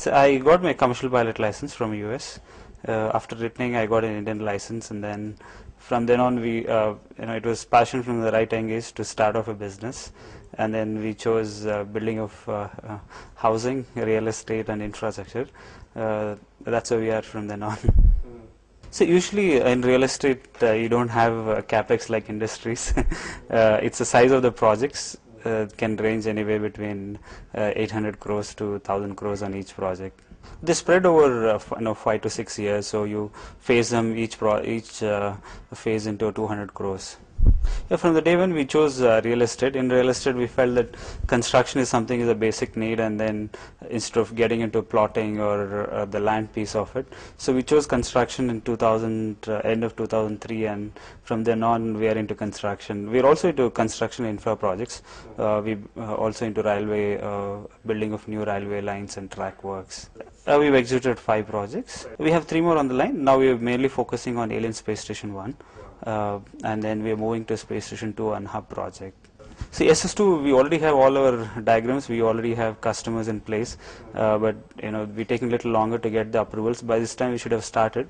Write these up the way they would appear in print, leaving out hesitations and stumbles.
So I got my commercial pilot license from US. After returning, I got an Indian license, and then from then on, it was passion from the right age to start off a business, and then we chose building of housing, real estate, and infrastructure. That's where we are from then on. So usually in real estate, you don't have capex like industries. It's the size of the projects. Can range anywhere between 800 crores to 1,000 crores on each project. They spread over 5 to 6 years, so you phase them each phase into 200 crores. Yeah, from the day when we chose real estate, in real estate we felt that construction is a basic need, and then instead of getting into plotting or the land piece of it, so we chose construction in 2000, end of 2003, and from then on we are into construction. We are also into construction infra projects. We also into railway, building of new railway lines and track works. We've executed 5 projects. We have 3 more on the line. Now we are mainly focusing on Alien Space Station 1. And then we are moving to Space Station 2 and Hub project. See, SS2, we already have all our diagrams, we already have customers in place, but we're taking a little longer to get the approvals. By this time we should have started.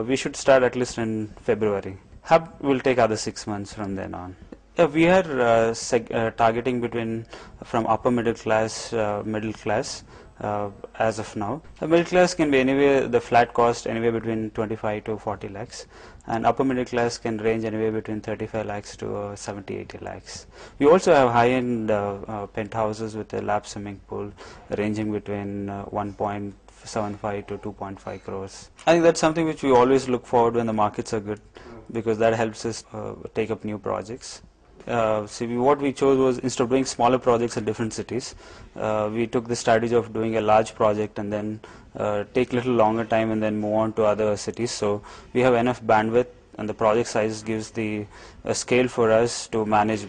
We should start at least in February. Hub will take other 6 months from then on. We are targeting from upper middle class, as of now. The middle class can be anywhere, the flat cost anywhere between 25 to 40 lakhs, and upper middle class can range anywhere between 35 lakhs to 70-80 lakhs. We also have high-end penthouses with a lap swimming pool ranging between 1.75 to 2.5 crores. I think that's something which we always look forward when the markets are good, because that helps us take up new projects. What we chose was, instead of doing smaller projects in different cities, we took the strategy of doing a large project and then take a little longer time and then move on to other cities. So we have enough bandwidth, and the project size gives the scale for us to manage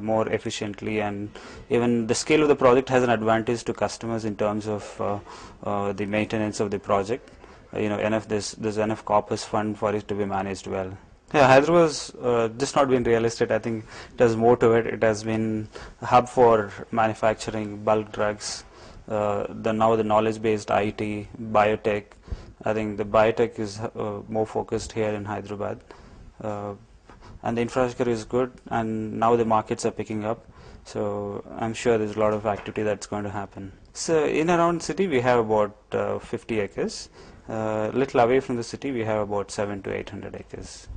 more efficiently, and even the scale of the project has an advantage to customers in terms of the maintenance of the project. There's enough corpus fund for it to be managed well. Yeah, Hyderabad has just not been real estate. I think it has more to it. It has been a hub for manufacturing, bulk drugs, now the knowledge-based IT, biotech. I think the biotech is more focused here in Hyderabad. And the infrastructure is good, and now the markets are picking up. So I'm sure there's a lot of activity that's going to happen. So in around city we have about 50 acres. Little away from the city we have about 700 to 800 acres.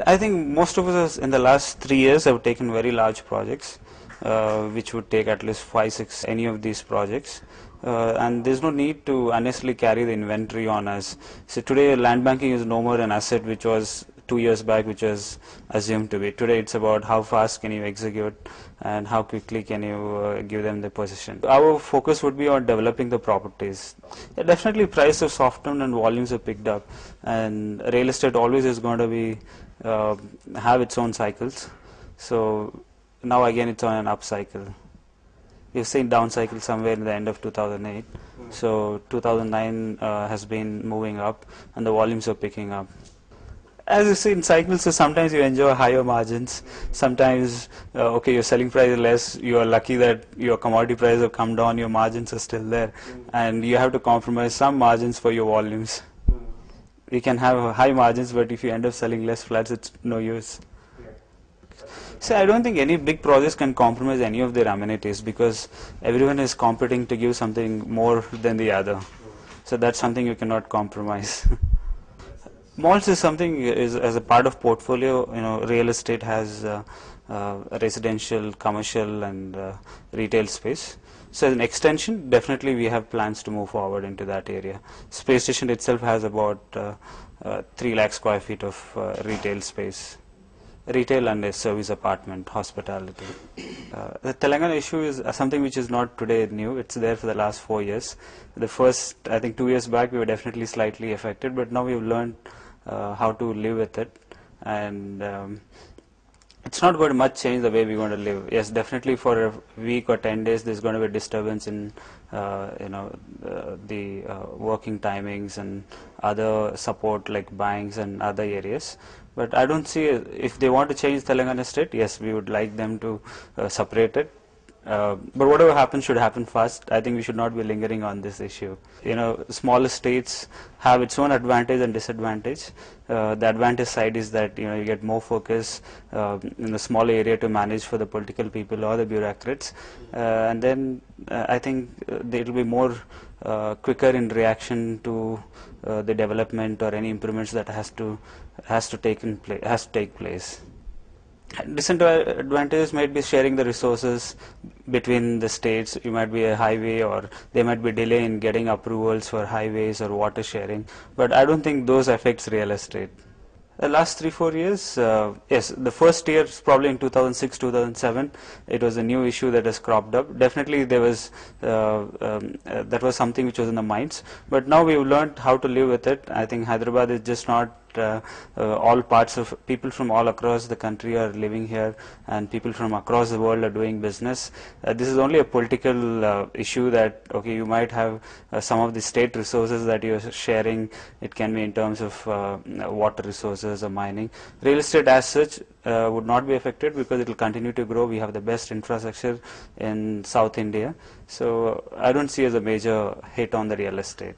I think most of us in the last 3 years have taken very large projects, which would take at least 5, 6 any of these projects. And there's no need to unnecessarily carry the inventory on us. So today land banking is no more an asset which was 2 years back, which was assumed to be. Today it's about how fast can you execute and how quickly can you give them the possession. Our focus would be on developing the properties. Yeah, definitely price have softened and volumes have picked up, and real estate always is going to be have its own cycles. So now again it's on an up cycle. We've seen down cycle somewhere in the end of 2008. So 2009 has been moving up, and the volumes are picking up. As you see in cycles, so sometimes you enjoy higher margins. Sometimes, your selling price is less. You are lucky that your commodity prices have come down. Your margins are still there, and you have to compromise some margins for your volumes. You can have high margins, but if you end up selling less flats, it's no use. So I don't think any big projects can compromise any of their amenities, because everyone is competing to give something more than the other. So that's something you cannot compromise. Malls is something as a part of portfolio. Real estate has residential, commercial, and retail space. So as an extension, definitely we have plans to move forward into that area. Space Station itself has about 3 lakh square feet of retail space. Retail and a service apartment, hospitality. The Telangana issue is something which is not today new. It's there for the last 4 years. The first, I think 2 years back, we were definitely slightly affected, but now we've learned how to live with it, and it's not going to much change the way we're going to live. Yes, definitely for a week or 10 days there's going to be a disturbance in the working timings and other support like banks and other areas. But I don't see, if they want to change Telangana state, yes, we would like them to separate it But whatever happens should happen fast. I think we should not be lingering on this issue. Smaller states have its own advantage and disadvantage. The advantage side is that you get more focus in a small area to manage for the political people or the bureaucrats, and then I think there will be more quicker in reaction to the development or any improvements that has to take place. Disadvantages might be sharing the resources between the states. You might be a highway, or there might be delay in getting approvals for highways or water sharing, but I don't think those affects real estate. The last 3-4 years, yes, the first year probably in 2006, 2007, it was a new issue that has cropped up. Definitely there was, that was something which was in the minds, but now we've learned how to live with it. I think Hyderabad is just not all parts of people from all across the country are living here, and people from across the world are doing business. This is only a political issue that, okay, you might have some of the state resources that you're sharing. It can be in terms of water resources or mining. Real estate as such would not be affected because it will continue to grow. We have the best infrastructure in South India. So I don't see as a major hit on the real estate.